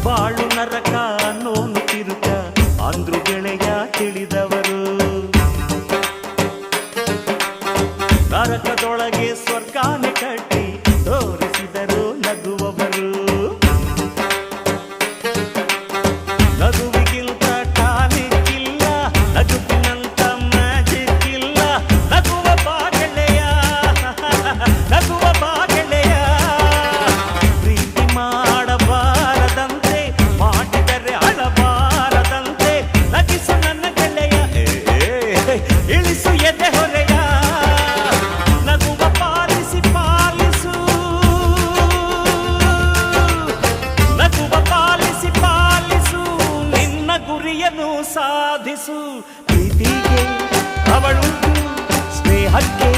ಬಾಳು ನರಕ ಅನ್ನೋನು ತಿರುಕ ಅಂದ್ರು ಗೆಳೆಯ ತಿಳಿದವರು. ನರಕದೊಳಗೆ ಸ್ವರ್ಗಾನೆ ಕಟ್ಟಿ ತೋರಿಸಿದರು ನಗುವವರು. ನಗುವಿಗಿಂತ ಟಾನಿಕ್ ಇಲ್ಲ, ನಗುವಿನಂತ ಮ್ಯಾಜಿಕ್ ಇಲ್ಲ. ನಗುವ ಬಾ ಗೆಳೆಯ, ನಗುವ ಬಾ ಗೆಳೆಯ. ಪ್ರೀತಿ ಮಾಡಬಾರದಂತೆ, ಮಾಡಿದರೆ ಅಳಬಾರದಂತೆ. ನಗಿಸು ನನ್ನ ಗೆಳೆಯ, ಇಳಿಸು ಎದೆ ಹೊರೆಯ. ನಗುವ ಪಾಲಿಸಿ ಪಾಲಿಸು, ನಗುವ ಪಾಲಿಸಿ ಪಾಲಿಸು. ನಿನ್ನ ಗುರಿಯನ್ನು ಸಾಧಿಸು. ಪ್ರೀತಿಗೆ ಅವಳುಂಟು, ಸ್ನೇಹಕ್ಕೆ